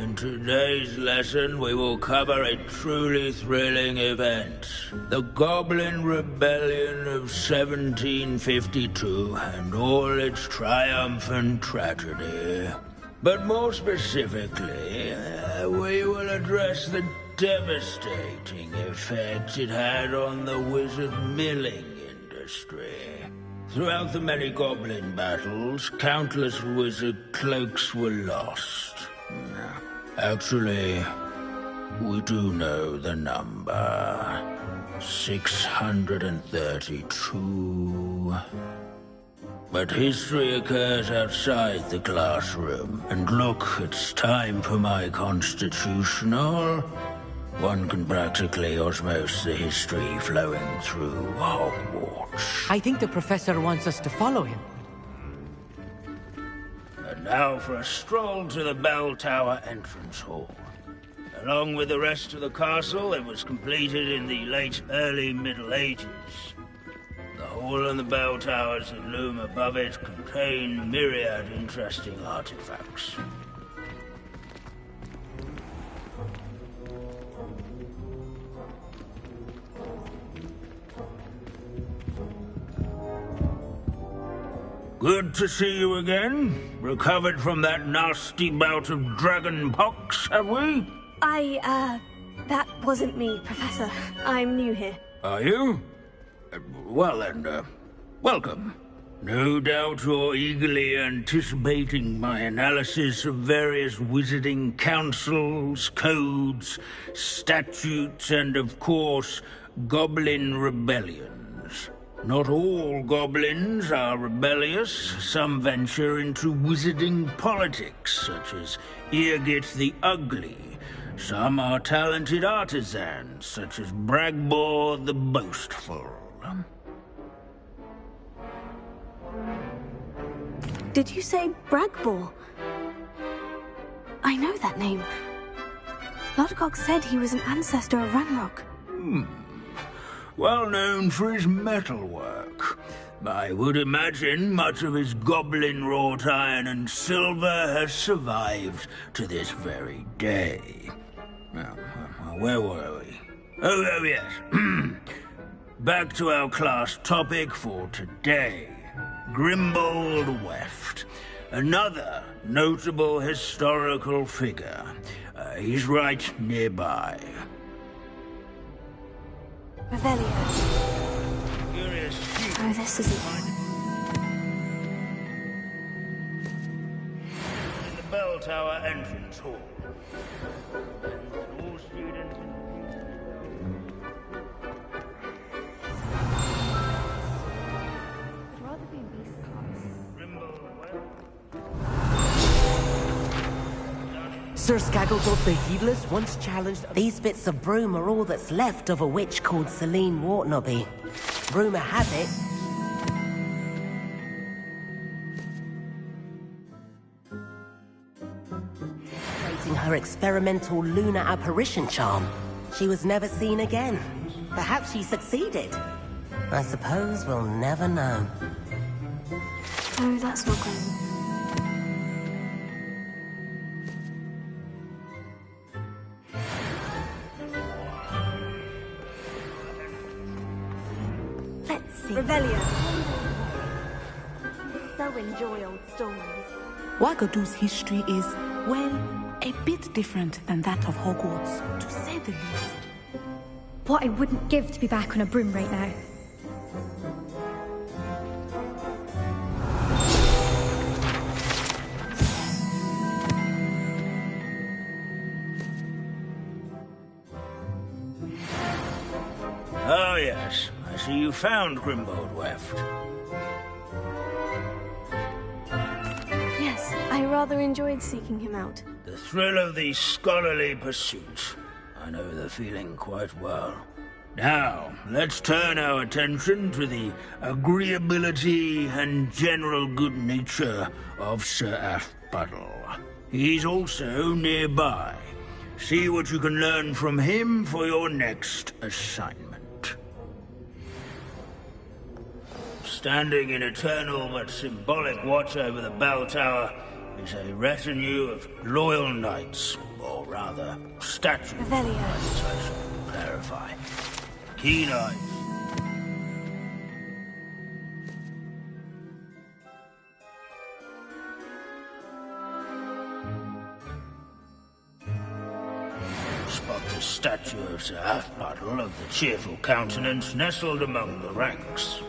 In today's lesson, we will cover a truly thrilling event. The Goblin Rebellion of 1752 and all its triumphant tragedy. But more specifically, we will address the devastating effect it had on the wizard milling industry. Throughout the many goblin battles, countless wizard cloaks were lost. Actually, we do know the number. 632. But history occurs outside the classroom. And look, it's time for my constitutional. One can practically osmose the history flowing through Hogwarts. I think the professor wants us to follow him. And now for a stroll to the Bell Tower entrance hall. Along with the rest of the castle, it was completed in the early Middle Ages. The hall and the bell towers that loom above it contain myriad interesting artifacts. Good to see you again. Recovered from that nasty bout of dragon pox, have we? That wasn't me, Professor. I'm new here. Are you? Well then, welcome. No doubt you're eagerly anticipating my analysis of various wizarding councils, codes, statutes, and of course, goblin rebellions. Not all goblins are rebellious. Some venture into wizarding politics, such as Eargit the Ugly. Some are talented artisans, such as Bragbor the Boastful. Did you say Bragbor? I know that name. Lodgok said he was an ancestor of Ranrock. Well known for his metalwork. I would imagine much of his goblin wrought iron and silver has survived to this very day. Now, where were we? Oh yes. Back to our class topic for today. Grimbold Weft. Another notable historical figure. He's right nearby. Revelio. Oh, this isn't In the bell tower entrance hall. All students. Sir Skaggledodd the Heedless once challenged... These bits of broom are all that's left of a witch called Celine Wartnobby. Rumour has it... Creating her experimental lunar apparition charm. She was never seen again. Perhaps she succeeded. I suppose we'll never know. Oh, that's not good. Revelio. So enjoy old stories. Wagadu's history is, well, a bit different than that of Hogwarts, to say the least. What I wouldn't give to be back on a broom right now. Oh yes, I see you found Grimbold Weft. Yes, I rather enjoyed seeking him out. The thrill of the scholarly pursuit. I know the feeling quite well. Now, let's turn our attention to the agreeability and general good nature of Sir Aphbuttle. He's also nearby. See what you can learn from him for your next assignment. Standing in eternal but symbolic watch over the bell tower is a retinue of loyal knights, or rather, statues of Revelio. knights, I should clarify. Keen eyes. Spot the statue of Sir Halfpuddle of the cheerful countenance nestled among the ranks.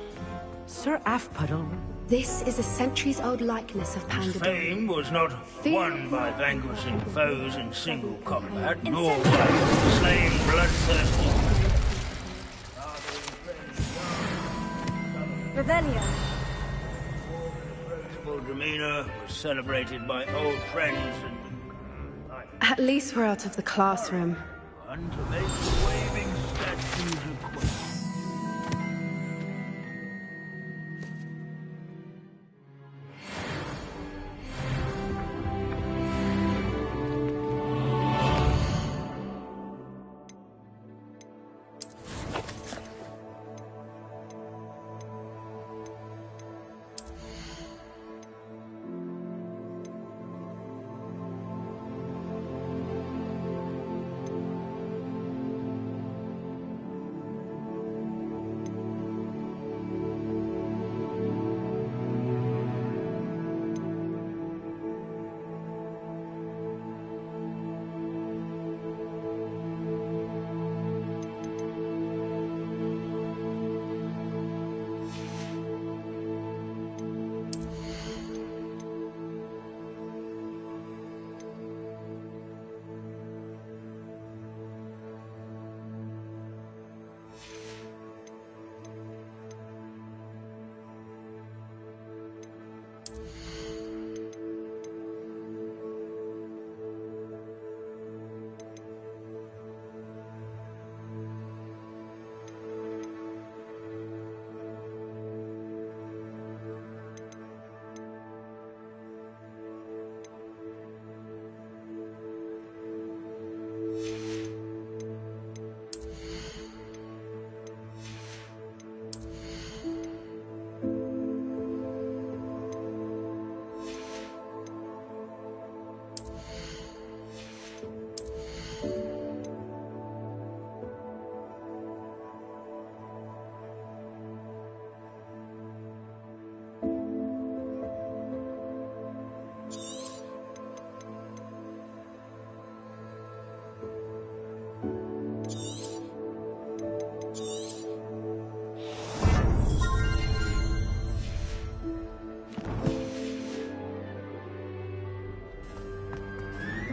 Sir Halfpuddle? This is a centuries-old likeness of His Pandora. fame was not won by vanquishing foes in single combat, nor by slaying bloodthirsty. Revelio. His demeanor was celebrated by old friends and At least we're out of the classroom. and to make the waving statues of Queen.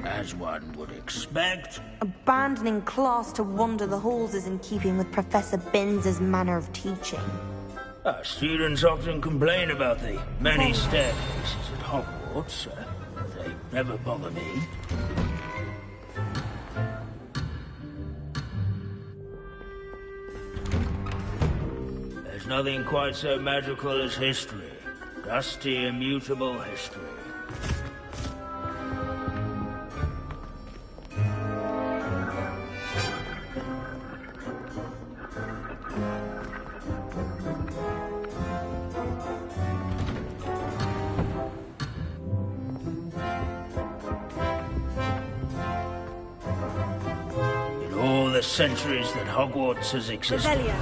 As one would expect. Abandoning class to wander the halls is in keeping with Professor Binns' manner of teaching. Our students often complain about the many staircases at Hogwarts. They never bother me. There's nothing quite so magical as history. Dusty, immutable history. The centuries that Hogwarts has existed. Revelio.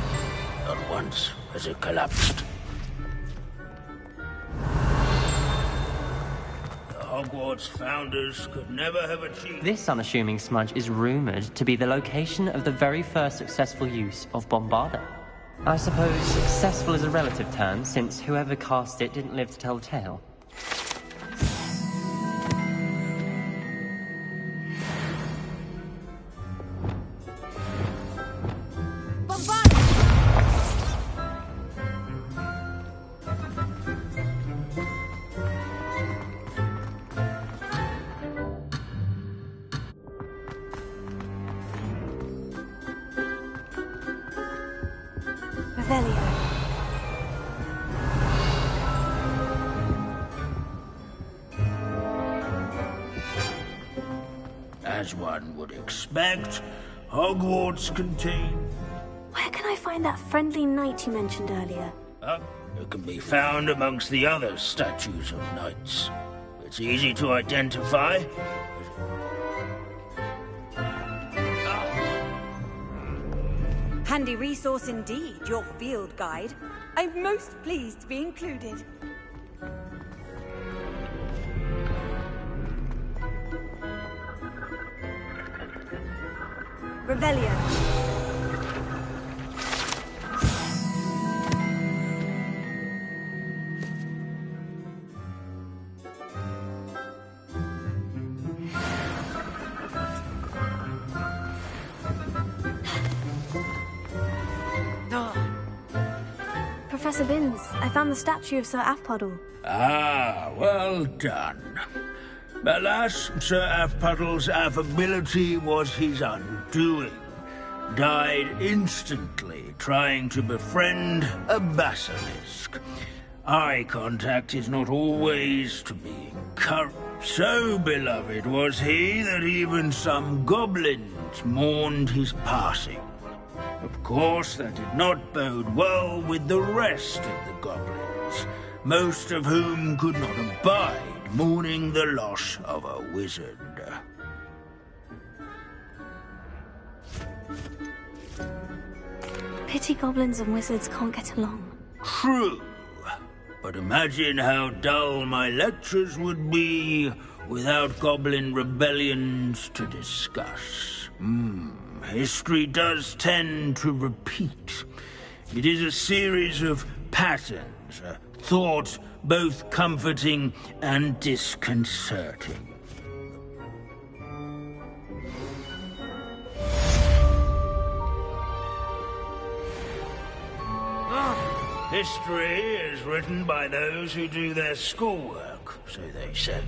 Not once has it collapsed. The Hogwarts founders could never have achieved... This unassuming smudge is rumoured to be the location of the very first successful use of Bombarda. I suppose successful is a relative term, since whoever cast it didn't live to tell the tale. As one would expect, Hogwarts contains... Where can I find that friendly knight you mentioned earlier? It can be found amongst the other statues of knights. It's easy to identify. Handy resource indeed, your field guide. I'm most pleased to be included. Revelio. Professor Binns, I found the statue of Sir Afpuddle. Ah, well done. Alas, Sir Afpuddle's affability was his undoing. Died instantly trying to befriend a basilisk. Eye contact is not always to be encouraged. So beloved was he that even some goblins mourned his passing. Of course, that did not bode well with the rest of the goblins, most of whom could not abide mourning the loss of a wizard. Pity goblins and wizards can't get along. True. But imagine how dull my lectures would be without goblin rebellions to discuss. History does tend to repeat. It is a series of patterns, a thought both comforting and disconcerting. History is written by those who do their schoolwork, so they say.